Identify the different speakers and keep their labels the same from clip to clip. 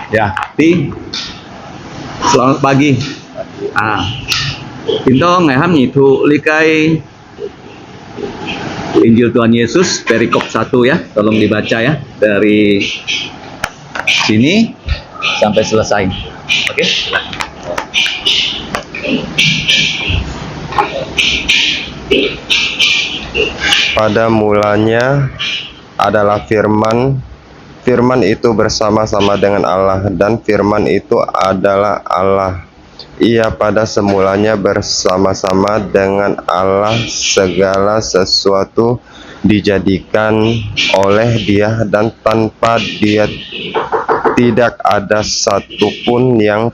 Speaker 1: Ya, Ti. Selamat pagi. Pinto ngeham itu likai Injil Tuhan Yesus perikop 1 ya. Tolong dibaca ya dari sini sampai selesai. Oke, silakan.
Speaker 2: Pada mulanya adalah firman. Firman itu bersama-sama dengan Allah, dan firman itu adalah Allah. Ia pada semulanya bersama-sama dengan Allah. Segala sesuatu dijadikan oleh Dia, dan tanpa Dia tidak ada satupun yang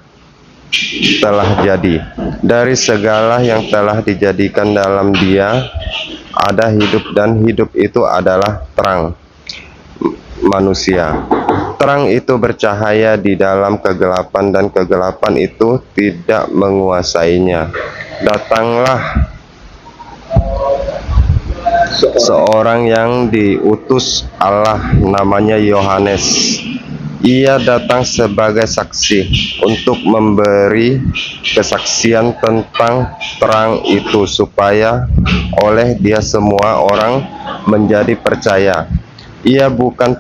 Speaker 2: telah jadi. Dari segala yang telah dijadikan dalam Dia ada hidup, dan hidup itu adalah terang manusia. Terang itu bercahaya di dalam kegelapan, dan kegelapan itu tidak menguasainya. Datanglah seorang yang diutus Allah, namanya Yohanes. Ia datang sebagai saksi untuk memberi kesaksian tentang terang itu, supaya oleh dia semua orang menjadi percaya. Ia bukan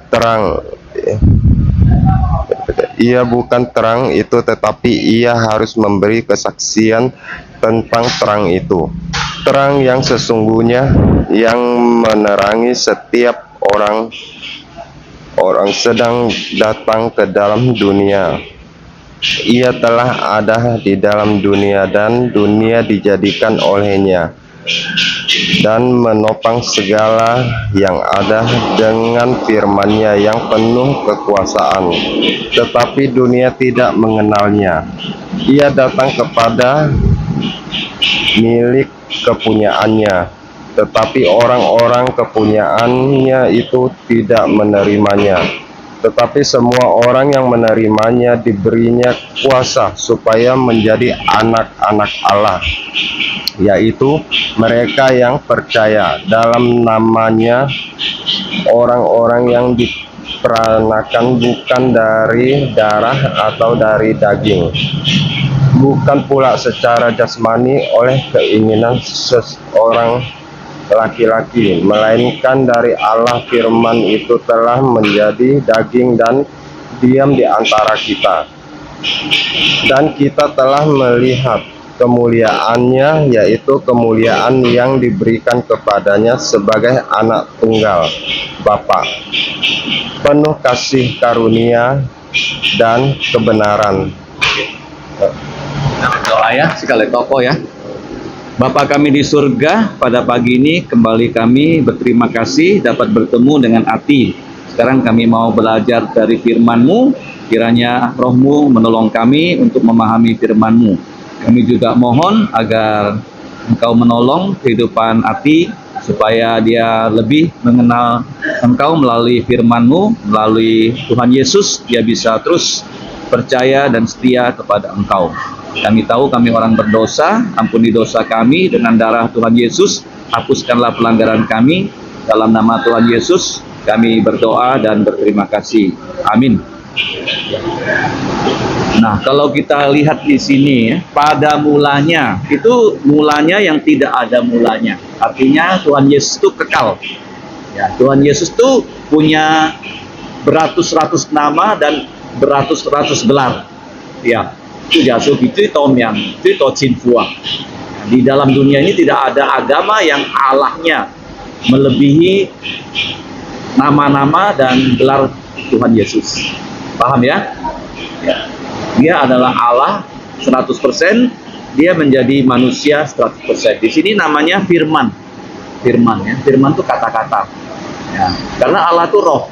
Speaker 2: terang itu, tetapi ia harus memberi kesaksian tentang terang itu. Terang yang sesungguhnya yang menerangi setiap orang sedang datang ke dalam dunia. Ia telah ada di dalam dunia, dan dunia dijadikan olehnya, dan menopang segala yang ada dengan firman-Nya yang penuh kekuasaan. Tetapi dunia tidak mengenalnya. Ia datang kepada milik kepunyaannya, tetapi orang-orang kepunyaannya itu tidak menerimanya. Tetapi semua orang yang menerimanya diberinya kuasa supaya menjadi anak-anak Allah, yaitu mereka yang percaya dalam namanya, orang-orang yang diperanakan bukan dari darah atau dari daging, bukan pula secara jasmani oleh keinginan seorang laki-laki, melainkan dari Allah. Firman itu telah menjadi daging dan diam di antara kita, dan kita telah melihat kemuliaannya, yaitu kemuliaan yang diberikan kepadanya sebagai anak tunggal Bapa, penuh kasih karunia dan kebenaran.
Speaker 1: Doa ya, sekali toko ya. Bapa kami di surga, pada pagi ini kembali kami berterima kasih dapat bertemu dengan Ati. Sekarang kami mau belajar dari firman-Mu, kiranya Roh-Mu menolong kami untuk memahami firman-Mu. Kami juga mohon agar Engkau menolong kehidupan Ati, supaya dia lebih mengenal Engkau melalui firman-Mu, melalui Tuhan Yesus. Dia bisa terus percaya dan setia kepada Engkau. Kami tahu kami orang berdosa, ampuni dosa kami dengan darah Tuhan Yesus, hapuskanlah pelanggaran kami. Dalam nama Tuhan Yesus kami berdoa dan berterima kasih. Amin. Nah, kalau kita lihat di sini, pada mulanya, itu mulanya yang tidak ada mulanya. Artinya Tuhan Yesus itu kekal. Ya, Tuhan Yesus itu punya beratus-ratus nama dan beratus-ratus gelar. Ya, itu jasuh itu Tomyang, itu Cinfua. Di dalam dunia ini tidak ada agama yang Allahnya melebihi nama-nama dan gelar Tuhan Yesus. Paham ya? Ya. Dia adalah Allah 100%, dia menjadi manusia 100%. Di sini namanya firman. Firman ya. Firman itu kata-kata. Ya. Karena Allah itu roh.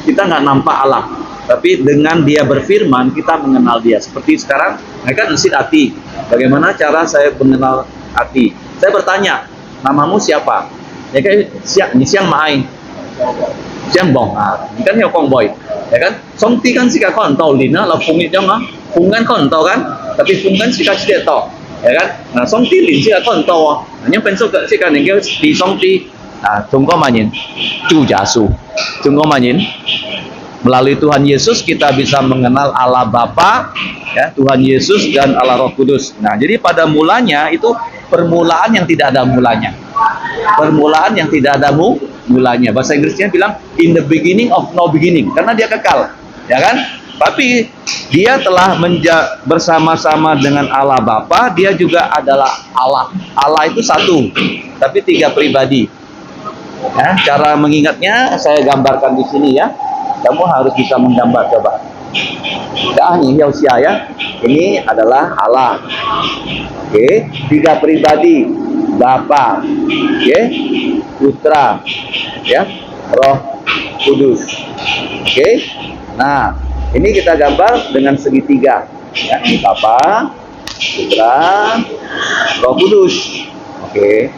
Speaker 1: Kita nggak nampak Allah. Tapi dengan dia berfirman, kita mengenal dia. Seperti sekarang, mereka ngesit Ati. Bagaimana cara saya mengenal Ati? Saya bertanya, namamu siapa? Ya kan, siang Mai. Siang Bong. Ini kan Hyokong Boy. Ya kan? Songti kan sih kau entau lina, lah Fung itu mah. Fung kan kau entau kan? Tapi Fung kan sih kau tidak tahu. Ya kan? Nah, Songti lin sih kau entau. Hanya pensel sih kan yang di Songti. Trung Quốc mà nhìn chu giả su, Trung Quốc mà nhìn Melalui Tuhan Yesus kita bisa mengenal Allah Bapa, ya, Tuhan Yesus dan Allah Roh Kudus. Nah, jadi pada mulanya itu permulaan yang tidak ada mulanya. Permulaan yang tidak ada mulanya. Bahasa Inggrisnya bilang in the beginning of no beginning, karena dia kekal, ya kan? Tapi dia telah bersama-sama dengan Allah Bapa, dia juga adalah Allah. Allah itu satu, tapi tiga pribadi. Ya, cara mengingatnya saya gambarkan di sini ya. Kamu harus bisa menggambar, coba. Ini Yosia ya. Ini adalah Allah. Oke, tiga pribadi, Bapa, oke, Putra, ya, Roh Kudus. Oke. Nah, ini kita gambar dengan segitiga. Ya, ini Bapa, Putra, Roh Kudus. Oke.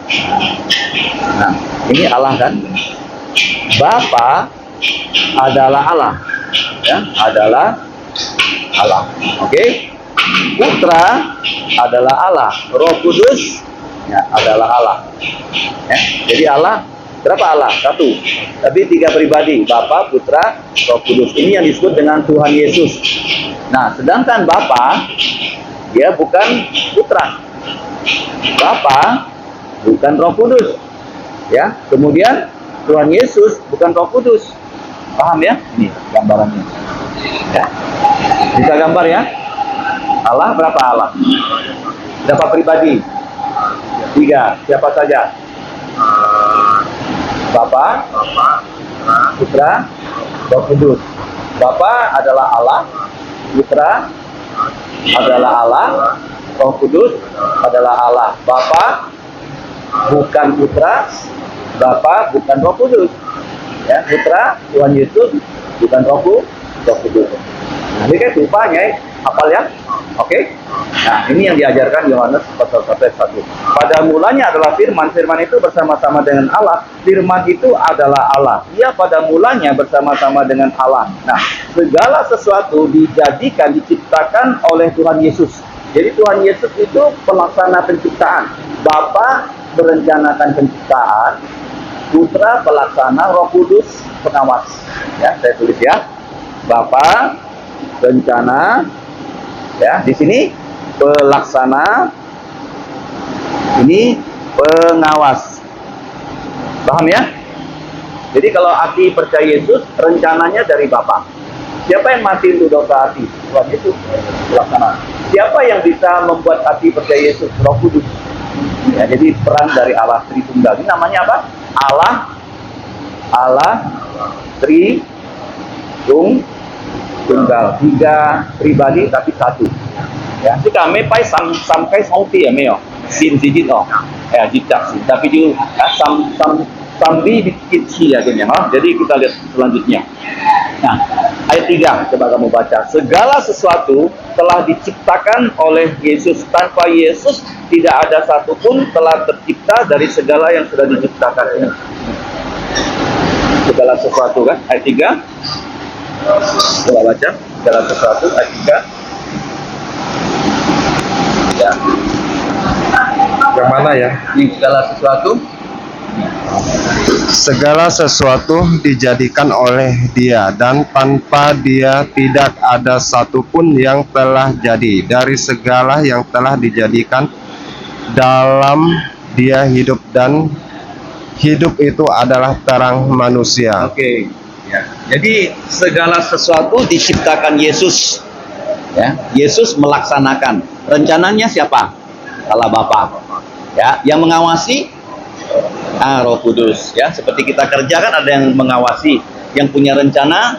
Speaker 1: Nah, ini Allah kan? Bapa adalah Allah, ya, adalah Allah. Oke. Putra adalah Allah, Roh Kudus ya, adalah Allah. Ya, jadi Allah berapa Allah? Satu. Tapi tiga pribadi, Bapa, Putra, Roh Kudus. Ini yang disebut dengan Tuhan Yesus. Nah, sedangkan Bapa dia bukan Putra. Bapa bukan Roh Kudus. Ya, kemudian Tuhan Yesus bukan Roh Kudus. Paham ya? Ini gambarannya. Ya. Bisa gambar ya? Allah berapa Allah? Berapa pribadi? Tiga. Siapa saja? Bapa, Putra, Roh Kudus. Bapa adalah Allah, Putra adalah Allah, Roh Kudus adalah Allah. Bapa bukan Putra, Bapa bukan Roh Kudus. Ya, Putra Tuhan Yesus bukan Roh Kudus. Nah, ini kan rupanya hafal ya? Oke. Nah, ini yang diajarkan Yohanes pasal 1. Pada mulanya adalah firman. Firman itu bersama-sama dengan Allah. Firman itu adalah Allah. Ia pada mulanya bersama-sama dengan Allah. Nah, segala sesuatu dijadikan, diciptakan oleh Tuhan Yesus. Jadi Tuhan Yesus itu pelaksana penciptaan. Bapa merencanakan penciptaan, Putra pelaksana, Roh Kudus pengawas. Ya, saya tulis ya. Bapa rencana, ya, di sini pelaksana, ini pengawas. Paham ya? Jadi kalau hati percaya Yesus, rencananya dari Bapa. Siapa yang mati untuk dosa hati? Tuhan Yesus pelaksana. Siapa yang bisa membuat hati percaya Yesus? Roh Kudus. Ya, jadi peran dari Allah Tritunggal. Ini namanya apa? Allah Tritunggal. Tiga pribadi tapi satu. Ya, thì cả mấy bài xăm cái sáu tiền mấy xin gì gì đó, jejak sih. Tapi juga sambil dikit sih ya, jadi kita lihat selanjutnya. Nah, ayat 3 coba kamu baca. Segala sesuatu telah diciptakan oleh Yesus. Tanpa Yesus tidak ada satupun telah tercipta dari segala yang sudah diciptakan ini. Segala sesuatu kan, ayat 3. Coba baca. Segala sesuatu ayat 3. Ya.
Speaker 2: Yang mana ya?
Speaker 1: Ini segala sesuatu.
Speaker 2: Segala sesuatu dijadikan oleh Dia, dan tanpa Dia tidak ada satupun yang telah jadi. Dari segala yang telah dijadikan, dalam Dia hidup, dan hidup itu adalah terang manusia.
Speaker 1: Oke. Ya. Jadi segala sesuatu diciptakan Yesus. Ya, Yesus melaksanakan. Rencananya siapa? Allah Bapa. Ya, yang mengawasi Roh Kudus. Ya, seperti kita kerja kan ada yang mengawasi, yang punya rencana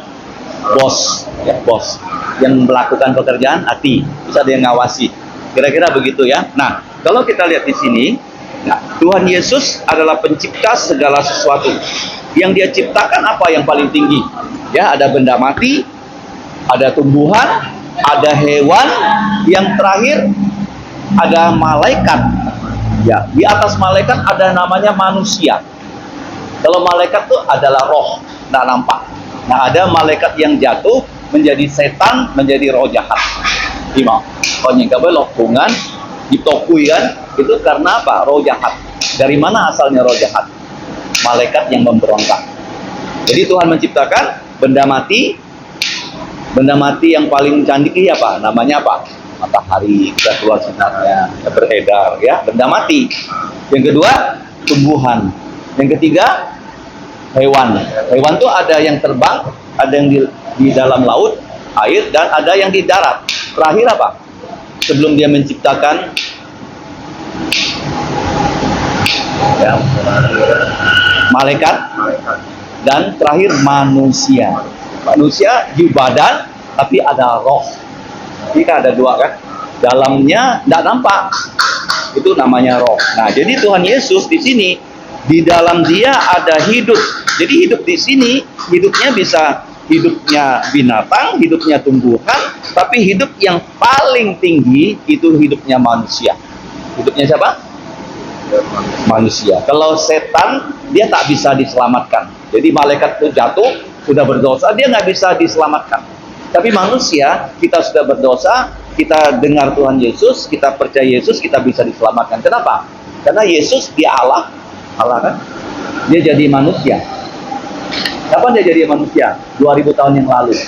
Speaker 1: bos, ya, bos. Yang melakukan pekerjaan hati, terus ada yang ngawasi. Kira-kira begitu ya. Nah, kalau kita lihat di sini, nah, Tuhan Yesus adalah pencipta segala sesuatu. Yang Dia ciptakan apa yang paling tinggi? Ya, ada benda mati, ada tumbuhan, ada hewan, yang terakhir ada malaikat. Ya, di atas malaikat ada namanya manusia. Kalau malaikat itu adalah roh, nggak nampak. Nah, ada malaikat yang jatuh menjadi setan, menjadi roh jahat. Gimana? Kalau nyingkabe lokungan, ditokui kan? Itu karena apa? Roh jahat. Dari mana asalnya roh jahat? Malaikat yang memberontak. Jadi Tuhan menciptakan benda mati, Benda mati yang paling cantik ini apa? Namanya apa? Matahari, kita keluar sinarnya, beredar, ya. Benda mati. Yang kedua, tumbuhan. Yang ketiga, hewan. Hewan tuh ada yang terbang, ada yang di dalam laut, air, dan ada yang di darat. Terakhir apa? Sebelum dia menciptakan, ya, malaikat, dan terakhir manusia. Manusia di badan, tapi ada roh. Jadi kan ada dua kan? Dalamnya tidak nampak. Itu namanya roh. Nah, jadi Tuhan Yesus di sini, di dalam Dia ada hidup. Jadi hidup di sini, hidupnya bisa hidupnya binatang, hidupnya tumbuhan, tapi hidup yang paling tinggi itu hidupnya manusia. Hidupnya siapa? Manusia. Kalau setan, dia tak bisa diselamatkan. Jadi malaikat itu jatuh, sudah berdosa, dia nggak bisa diselamatkan. Tapi manusia, kita sudah berdosa, kita dengar Tuhan Yesus, kita percaya Yesus, kita bisa diselamatkan. Kenapa? Karena Yesus dia Allah, Allah kan? Dia jadi manusia. Kapan dia jadi manusia? 2000 tahun yang lalu.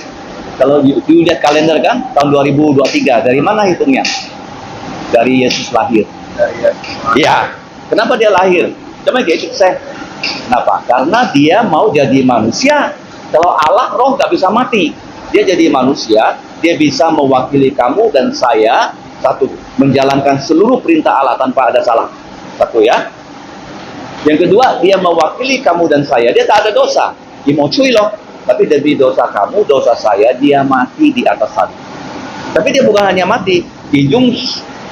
Speaker 1: Kalau lihat kalender kan, tahun 2023. Dari mana hitungnya? Dari Yesus lahir. Ya. Kenapa dia lahir? Coba ikut saya. Kenapa? Karena dia mau jadi manusia. Kalau Allah roh nggak bisa mati. Dia jadi manusia, dia bisa mewakili kamu dan saya, satu, menjalankan seluruh perintah Allah tanpa ada salah. Satu ya. Yang kedua, dia mewakili kamu dan saya, dia tak ada dosa. Dia mau cuy loh. Tapi demi dosa kamu, dosa saya, dia mati di atas salib. Tapi dia bukan hanya mati, hidung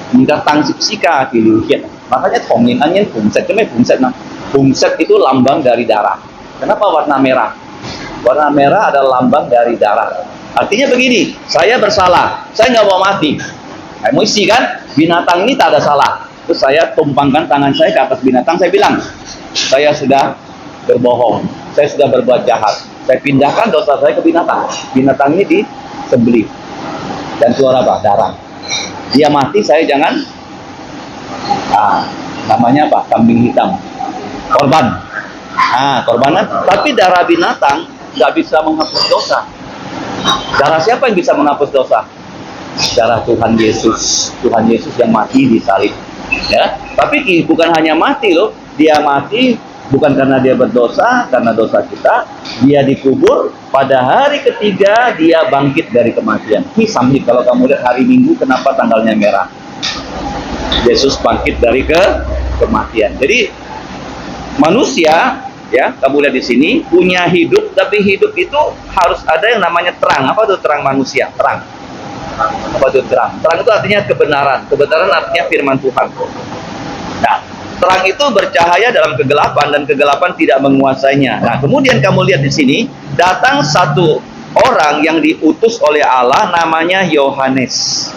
Speaker 1: minta tang sika dilihat. Makanya tonginannya bungset, cuma bungset nah. Bungset itu lambang dari darah. Kenapa warna merah? Warna merah adalah lambang dari darah. Artinya begini, saya bersalah, saya nggak mau mati. Saya mau isi kan, binatang ini tak ada salah. Terus saya tumpangkan tangan saya ke atas binatang, saya bilang, saya sudah berbohong, saya sudah berbuat jahat. Saya pindahkan dosa saya ke binatang. Binatang ini disembelih. Dan keluar apa? Darah. Dia mati, saya jangan. Namanya apa? Kambing hitam. Korban. Korbanan. Tapi darah binatang nggak bisa menghapus dosa. Darah siapa yang bisa menghapus dosa? Darah Tuhan Yesus. Tuhan Yesus yang mati di salib. Ya. Tapi bukan hanya mati loh. Dia mati bukan karena dia berdosa, karena dosa kita. Dia dikubur. Pada hari ketiga dia bangkit dari kematian. Sambil kalau kamu lihat hari Minggu, kenapa tanggalnya merah? Yesus bangkit dari kematian. Jadi manusia, ya, kamu lihat di sini punya hidup, tapi hidup itu harus ada yang namanya terang. Apa itu terang manusia? Terang. Apa itu terang? Terang itu artinya kebenaran. Kebenaran artinya firman Tuhan. Nah, terang itu bercahaya dalam kegelapan dan kegelapan tidak menguasainya. Nah, kemudian kamu lihat di sini datang satu orang yang diutus oleh Allah, namanya Yohanes.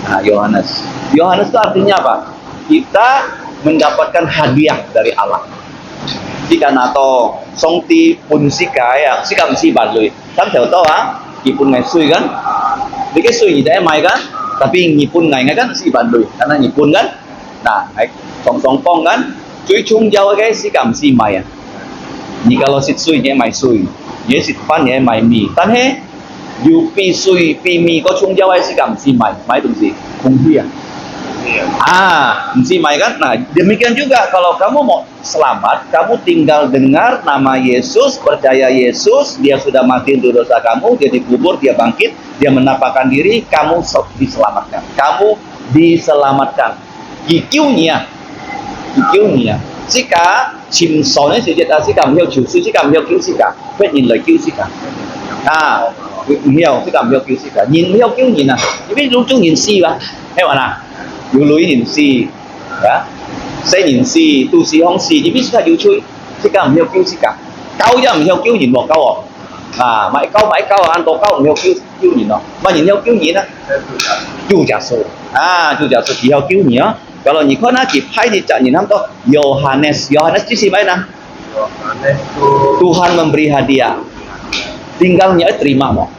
Speaker 1: Nah, Yohanes. Yohanes itu artinya apa? Kita mendapatkan hadiah dari Allah. Jika nato songti pun sika ya, sika mesti balui. Kan tahu tahu ipun ngai sui kan? Dikit sui ni mai kan? Tapi ngipun ngai kan si balui. Karena ngipun kan? Nah, song song pong kan? Cui chung jauh guys sika mesti mai ya. Ni kalau sit sui ni mai sui. Ye sit pan ni mai mi. Tan he, you pi sui pi mi ko chung jauh sika mesti mai. Mai tu mesti kung dia. Mesti mai kan? Nah, demikian juga kalau kamu mau selamat, kamu tinggal dengar nama Yesus, percaya Yesus, dia sudah mati untuk dosa kamu, dia dikubur, dia bangkit, dia menampakkan diri, kamu diselamatkan. Kamu diselamatkan. Gikiunya. Sika chim sonnya saja sika mhiao chiu su sika mhiao kiu sika, phải nhìn lời kiu sika. Mhiao sika mhiao kiu sika. Nhìn mhiao kiu nhìn因為lúc chúng nhìn si ba. Hay bạn有女人士，啊，西人士，都市康士，你必須係要吹，即刻唔要叫即刻，狗一唔要叫人喎，狗喎，買狗按到狗唔要叫人咯，買人要叫人啊，就假數，就假數，以後叫人啊，kalau你看去拍di cak人都 Yohanes itu siapa Tuhan memberi hadiah, tinggalnya terima mau,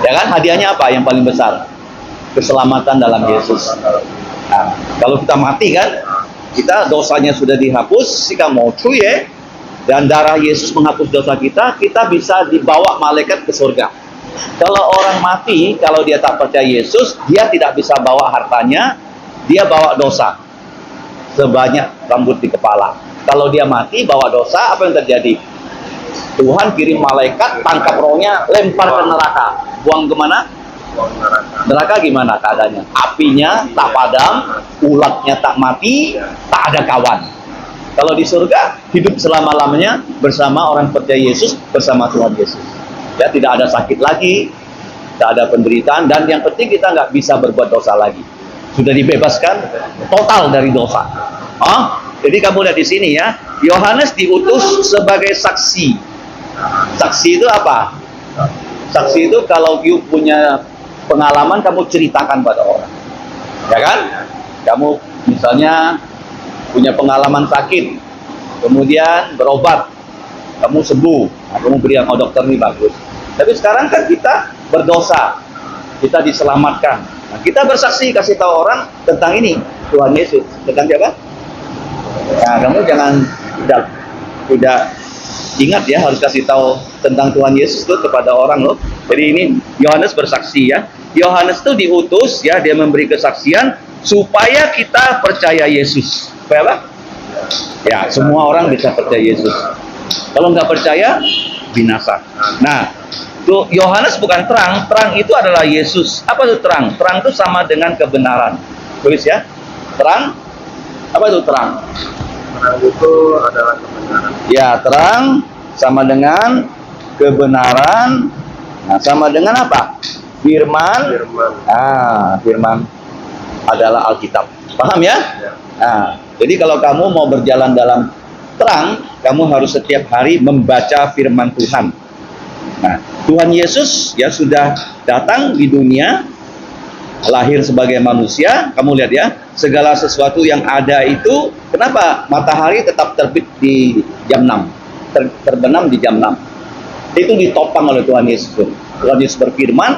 Speaker 1: ya kan hadiahnya apa yang paling besar? Keselamatan dalam Yesus. Nah, kalau kita mati kan, kita dosanya sudah dihapus, jika mau cuy dan darah Yesus menghapus dosa kita, kita bisa dibawa malaikat ke surga. Kalau orang mati, kalau dia tak percaya Yesus, dia tidak bisa bawa hartanya, dia bawa dosa. Sebanyak rambut di kepala. Kalau dia mati, bawa dosa, apa yang terjadi? Tuhan kirim malaikat, tangkap rohnya, lempar ke neraka. Buang kemana? Neraka gimana keadaannya? Apinya tak padam, ulatnya tak mati, tak ada kawan. Kalau di surga, hidup selama-lamanya bersama orang percaya Yesus, bersama Tuhan Yesus. Ya, tidak ada sakit lagi, tidak ada penderitaan, dan yang penting kita nggak bisa berbuat dosa lagi. Sudah dibebaskan total dari dosa. Jadi kamu lihat di sini ya, Yohanes diutus sebagai saksi. Saksi itu apa? Saksi itu kalau you punya pengalaman, kamu ceritakan pada orang. Ya kan? Kamu misalnya punya pengalaman sakit, kemudian berobat, kamu sembuh, nah, kamu bilang, oh dokter ini bagus. Tapi sekarang kan kita berdosa, kita diselamatkan. Nah, kita bersaksi, kasih tahu orang tentang ini, Tuhan Yesus. Tentang siapa? Nah, kamu jangan tidak ingat ya, harus kasih tahu tentang Tuhan Yesus itu kepada orang loh. Jadi ini Yohanes bersaksi ya. Yohanes itu diutus ya, dia memberi kesaksian supaya kita percaya Yesus. Supaya apa? Ya, semua orang bisa percaya Yesus. Kalau nggak percaya, binasa. Nah, tuh Yohanes bukan terang, terang itu adalah Yesus. Apa itu terang? Terang itu sama dengan kebenaran. Tulis ya, terang. Apa itu terang?
Speaker 2: Terang itu adalah kebenaran.
Speaker 1: Ya, terang sama dengan kebenaran. Nah, sama dengan apa? Firman. Firman adalah Alkitab. Paham ya? Nah, jadi kalau kamu mau berjalan dalam terang, kamu harus setiap hari membaca firman Tuhan. Nah, Tuhan Yesus ya sudah datang di dunia, lahir sebagai manusia. Kamu lihat ya, segala sesuatu yang ada itu, kenapa matahari tetap terbit di jam 6, terbenam di jam 6? Itu ditopang oleh Tuhan Yesus. Tuhan Yesus berfirman,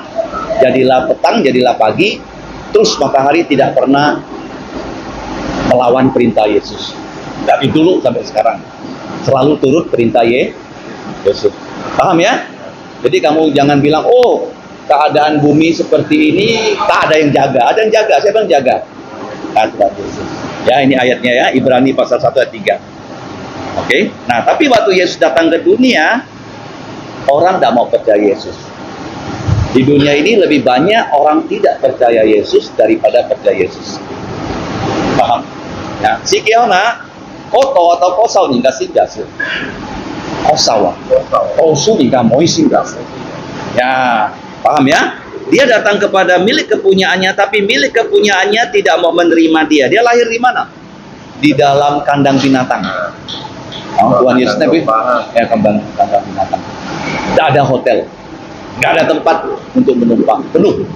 Speaker 1: jadilah petang, jadilah pagi. Terus matahari tidak pernah melawan perintah Yesus. Dari dulu sampai sekarang selalu turut perintah Yesus. Paham ya? Jadi kamu jangan bilang, oh keadaan bumi seperti ini tak ada yang jaga. Ada yang jaga. Siapa yang jaga? Tuhan Yesus. Ya, ini ayatnya ya, Ibrani pasal 1 ayat 3. Oke. Nah, tapi waktu Yesus datang ke dunia, orang tidak mau percaya Yesus. Di dunia ini lebih banyak orang tidak percaya Yesus daripada percaya Yesus. Paham? Ya, si kiona koto atau kosau nih kasih gas. Kosau, kosu nih kamu isi gas. Ya, paham ya? Dia datang kepada milik kepunyaannya, tapi milik kepunyaannya tidak mau menerima dia. Dia lahir di mana? Di dalam kandang binatang. Tuhan Yesus Nabi, kandang binatang. Tidak ada hotel, tidak ada tempat untuk menumpang, penuh.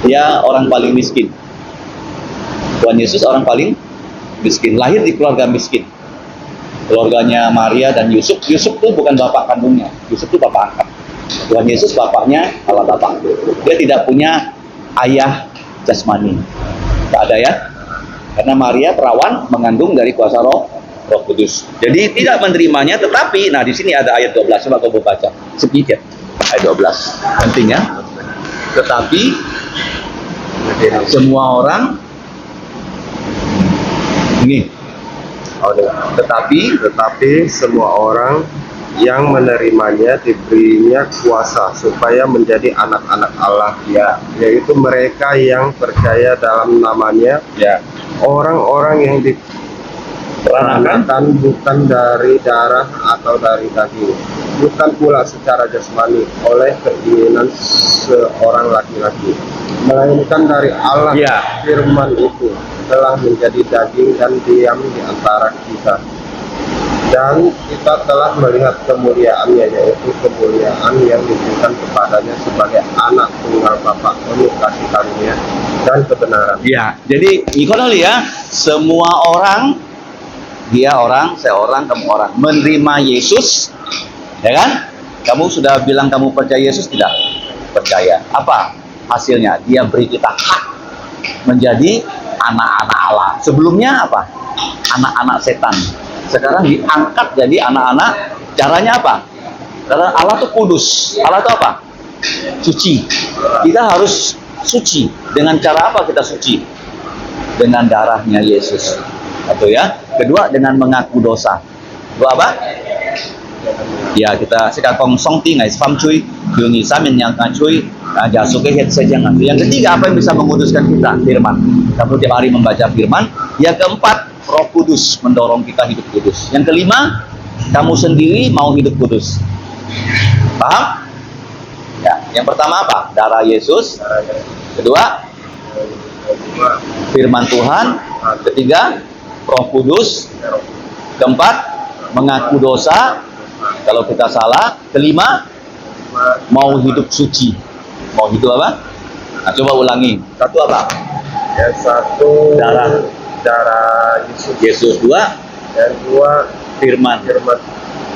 Speaker 1: Dia orang paling miskin. Tuhan Yesus orang paling miskin, lahir di keluarga miskin. Keluarganya Maria dan Yusuf. Yusuf itu bukan bapak kandungnya, Yusuf itu bapak angkat. Tuhan Yesus bapaknya Allah Bapa. Dia tidak punya ayah jasmani. Tidak ada ya. Karena Maria perawan mengandung dari kuasa Roh Kudus. Jadi tidak menerimanya, tetapi nah di sini ada ayat 12, coba kau baca sedikit. Ayat 12. Penting ya. Tetapi semua orang ini.
Speaker 2: Tetapi semua orang yang menerimanya diberinya kuasa supaya menjadi anak-anak Allah, yaitu mereka yang percaya dalam namanya, orang-orang yang diperanakan bukan dari darah atau dari daging, bukan pula secara jasmani oleh keinginan seorang laki-laki, melainkan dari Allah. Firman itu telah menjadi daging dan diam di antara kita, dan kita telah melihat kemuliaannya, yaitu kemuliaan yang diberikan kepadanya sebagai anak tunggal Bapa, penuh kasih karunia dan kebenaran.
Speaker 1: Ya, jadi ikonoli ya, semua orang, dia orang, saya orang, kamu orang, menerima Yesus, ya kan? Kamu sudah bilang kamu percaya Yesus, tidak? Percaya. Apa hasilnya? Dia beri kita hak menjadi anak-anak Allah. Sebelumnya apa? Anak-anak setan. Sekarang diangkat jadi anak-anak. Caranya apa? Karena Allah itu kudus. Allah itu apa? suci. Kita harus suci. Dengan cara apa kita suci? Dengan darahnya Yesus. Atau ya. Kedua, dengan mengaku dosa. Dua apa? Ya, kita sekarang song tinggal fam cuy, yuni samin yang cuy, jasuke head saja jangan. Yang ketiga, apa yang bisa menguduskan kita? Firman. Kamu tiap hari membaca firman. Yang keempat, Roh Kudus mendorong kita hidup kudus. Yang kelima, kamu sendiri mau hidup kudus. Paham? Ya, yang pertama apa? Darah Yesus. Kedua, firman Tuhan. Ketiga, Roh Kudus. Keempat, mengaku dosa kalau kita salah. Kelima, mau hidup suci. Mau hidup apa? Nah, coba ulangi. Satu apa?
Speaker 2: Yang satu darah
Speaker 1: Yesus. Dua,
Speaker 2: yang dua
Speaker 1: firman.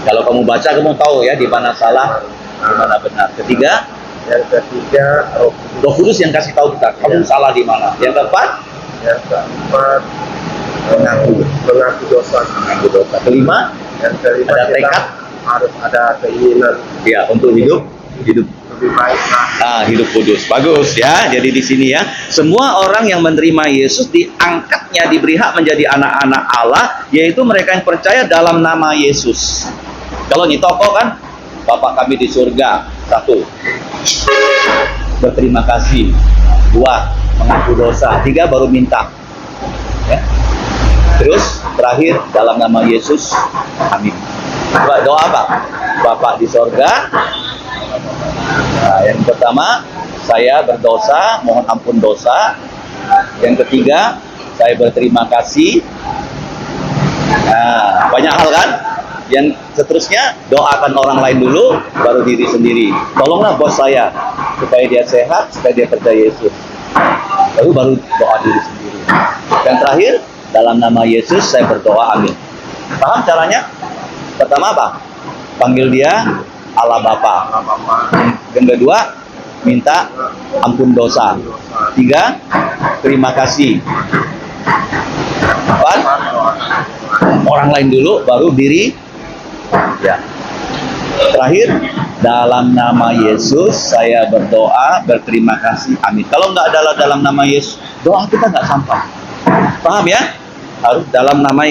Speaker 1: Kalau kamu baca, kamu tahu ya di mana salah, di mana benar. Ketiga,
Speaker 2: yang ketiga
Speaker 1: Roh Kudus yang kasih tahu kita, kamu salah di mana. Yang keempat,
Speaker 2: mengaku dosa.
Speaker 1: Kelima,
Speaker 2: Yang kelima,
Speaker 1: ada
Speaker 2: kita
Speaker 1: tekad.
Speaker 2: harus ada keinginan
Speaker 1: Ya, untuk hidup
Speaker 2: lebih baik.
Speaker 1: hidup kudus. Bagus ya. Jadi di sini ya, semua orang yang menerima Yesus diangkatnya, diberi hak menjadi anak-anak Allah, yaitu mereka yang percaya dalam nama Yesus. Kalau di toko kan, Bapak kami di surga. Satu, berterima kasih. Dua, mengaku dosa. Tiga, baru minta. Ya. Terus terakhir, dalam nama Yesus, amin. Doa apa? Bapak di surga. Nah, yang pertama, saya berdosa, mohon ampun dosa. Yang ketiga, saya berterima kasih. Nah, banyak hal kan? Yang seterusnya, doakan orang lain dulu, baru diri sendiri. Tolonglah bos saya, supaya dia sehat, supaya dia percaya Yesus. Baru doa diri sendiri. Yang terakhir, dalam nama Yesus saya berdoa, amin. Paham caranya? Pertama apa? Panggil dia Allah Bapa. Yang kedua, minta ampun dosa. Tiga, terima kasih. Empat, orang lain dulu, baru diri. Ya. Terakhir, dalam nama Yesus saya berdoa, berterima kasih, amin. Kalau nggak ada dalam nama Yesus, doa kita nggak sampai. Paham ya? Harus dalam nama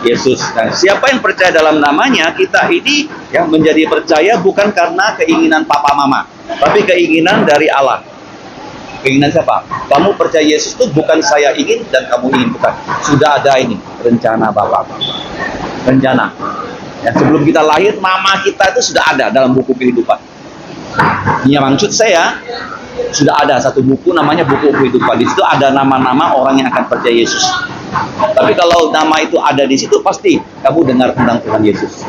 Speaker 1: Yesus. Nah, siapa yang percaya dalam namanya, kita ini yang menjadi percaya bukan karena keinginan papa mama, tapi keinginan dari Allah. Keinginan siapa? Kamu percaya Yesus itu bukan saya ingin dan kamu ingin, bukan. Sudah ada ini rencana Bapa. Rencana. Ya, sebelum kita lahir, mama kita itu sudah ada dalam buku kehidupan. Ini maksud saya, sudah ada satu buku namanya buku kehidupan. Di situ ada nama-nama orang yang akan percaya Yesus. Tapi kalau nama itu ada di situ, pasti kamu dengar tentang Tuhan Yesus.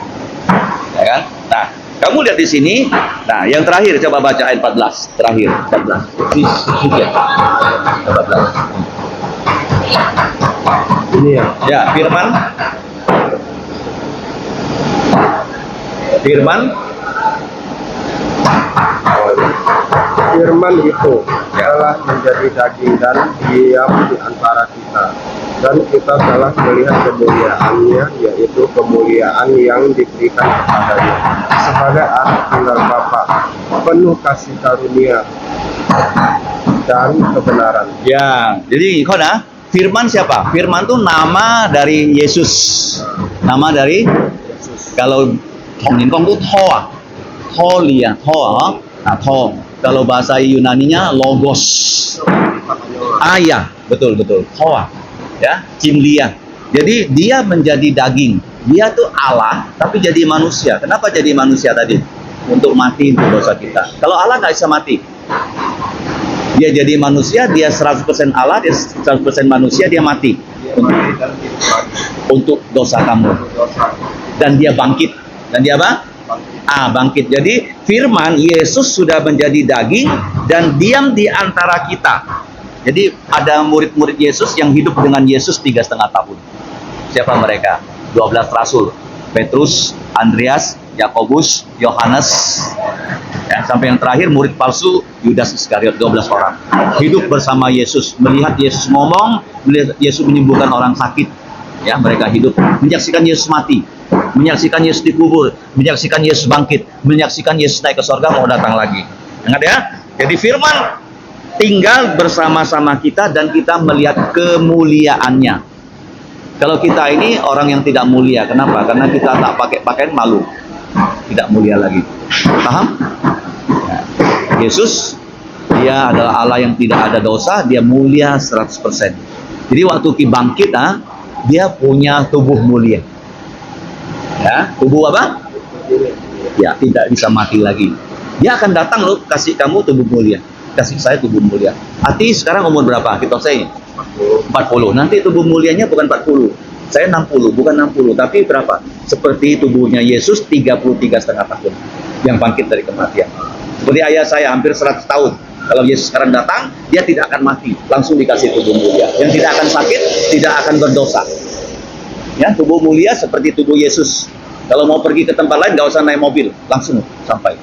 Speaker 1: Ya kan? Nah, kamu lihat di sini. Nah, yang terakhir coba baca ayat 14. Terakhir 14. Ya. 14.
Speaker 2: Ini ya.
Speaker 1: Ya,
Speaker 2: Firman itu telah menjadi daging dan diam di antara kita, dan kita telah melihat kemuliaannya, yaitu kemuliaan yang diberikan kepadanya sebagai anak tunggal Bapa, penuh kasih karunia dan kebenaran.
Speaker 1: Ya, jadi firman siapa? Firman itu nama dari Yesus. Nama dari
Speaker 2: Yesus.
Speaker 1: Kalau Hongkong itu Thoa. Nah, Tho. Kalau bahasa Yunaninya logos. Ayah, betul. Thoa. Ya, Cimlia. Jadi dia menjadi daging. Dia tuh Allah, tapi jadi manusia. Kenapa jadi manusia tadi? Untuk mati untuk dosa kita. Kalau Allah nggak bisa mati. Dia jadi manusia, dia 100% Allah, dia 100% manusia, dia mati. Untuk dosa kamu. Dan dia bangkit. Dan dia apa? Bangkit. Jadi firman Yesus sudah menjadi daging dan diam di antara kita. Jadi ada murid-murid Yesus yang hidup dengan Yesus 3,5 tahun. Siapa mereka? 12 rasul. Petrus, Andreas, Yakobus, Yohanes. Ya, sampai yang terakhir murid palsu Yudas Iskariot, 12 orang. Hidup bersama Yesus, melihat Yesus ngomong, melihat Yesus menyembuhkan orang sakit. Ya, mereka hidup menyaksikan Yesus mati, menyaksikan Yesus dikubur, menyaksikan Yesus bangkit, menyaksikan Yesus naik ke surga mau datang lagi. Ingat ya. Jadi firman tinggal bersama-sama kita dan kita melihat kemuliaannya. Kalau kita ini orang yang tidak mulia, kenapa? Karena kita tak pakai pakaian, malu, tidak mulia lagi. Paham? Ya. Yesus, dia adalah Allah yang tidak ada dosa, dia mulia 100%. Jadi waktu bangkit, dia punya tubuh mulia. Ya, tubuh apa? Ya, tidak bisa mati lagi. Dia akan datang loh, kasih kamu tubuh mulia, kasih saya tubuh mulia. Ati sekarang umur berapa? Kita say 40. Nanti tubuh mulianya bukan 40. Saya 60, bukan 60, tapi berapa? Seperti tubuhnya Yesus 33,5 tahun yang bangkit dari kematian. Seperti ayah saya hampir 100 tahun. Kalau Yesus sekarang datang, dia tidak akan mati, langsung dikasih tubuh mulia. Yang tidak akan sakit, tidak akan berdosa. Ya, tubuh mulia seperti tubuh Yesus. Kalau mau pergi ke tempat lain, nggak usah naik mobil, langsung sampai.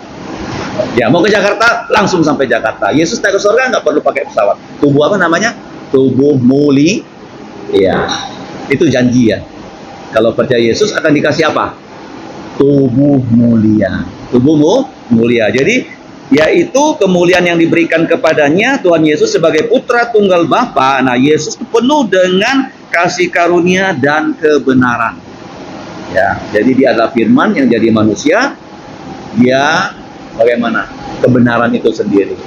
Speaker 1: Ya, mau ke Jakarta, langsung sampai Jakarta. Yesus naik ke surga, nggak perlu pakai pesawat. Tubuh apa namanya? Tubuh mulia. Ya, itu janji ya. Kalau percaya Yesus akan dikasih apa? Tubuh mulia. Tubuhmu mulia. Jadi, yaitu kemuliaan yang diberikan kepadanya Tuhan Yesus sebagai putra tunggal Bapa. Nah, Yesus penuh dengan kasih karunia dan kebenaran. Ya, jadi dia adalah firman yang jadi manusia. Dia bagaimana? Kebenaran itu sendiri.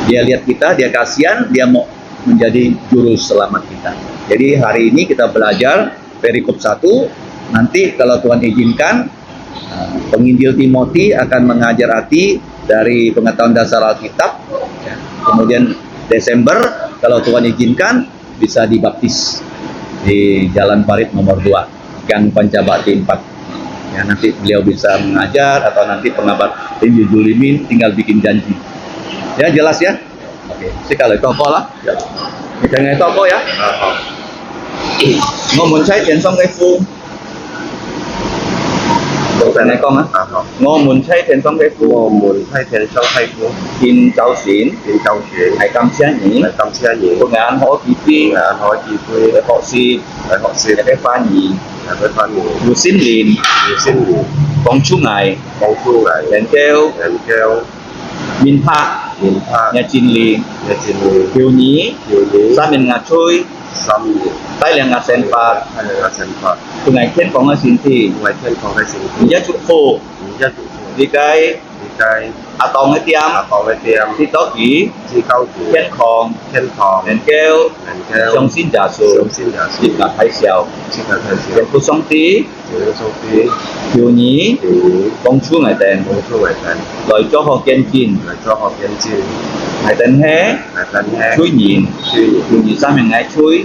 Speaker 1: Dia lihat kita, dia kasihan, dia mau menjadi juru selamat kita. Jadi hari ini kita belajar perikop 1. Nanti kalau Tuhan izinkan, penginjil Timothy akan mengajar hati dari pengetahuan dasar Alkitab. Ya. Kemudian Desember kalau Tuhan izinkan bisa dibaptis di Jalan Parit nomor 2, Gang Pancabakti 4. Ya, nanti beliau bisa mengajar atau nanti pengabat Injil Julimin tinggal bikin janji. Ya, jelas ya? Oke, sekali toko lah. Ya. Jangan toko ya. Ngomong saya jangan sampai full. Tôi này con á, ngô mùn chay thiền song cây phu,
Speaker 2: ngô mùn thay thiền song thay phu,
Speaker 1: kim châu xỉn, hải cam xia nhĩ, của ngàn họ kỳ phi, để họ si, để cái pha nhì, dù xin lìn, bóng chú ngài, đèn kêu, min pha, nhà chín lìn, kiều nhĩ, sa mình ngà trôi, tay là ngà sen pha, của ngài thiên phóng ở xin thì, nhớ chụp phô, đi cái atong cái tiêm, thì tốt kỹ, thiên khong, đèn kêu, trong xin giả số, dịp là thái xèo, đèn cô song tí, kiều nhĩ, bóng chú ngài đèn, lời cho họ kiên chín, hải tấn hé, chui nhìn, kiều nhĩ sa mình ngài chui,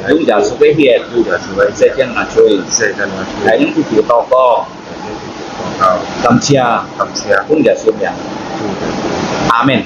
Speaker 1: đúng giả số cái hiệt, sẽ chân là chui, hải những kiểu to co, cảm chia, cũng giả số miệng. Amen.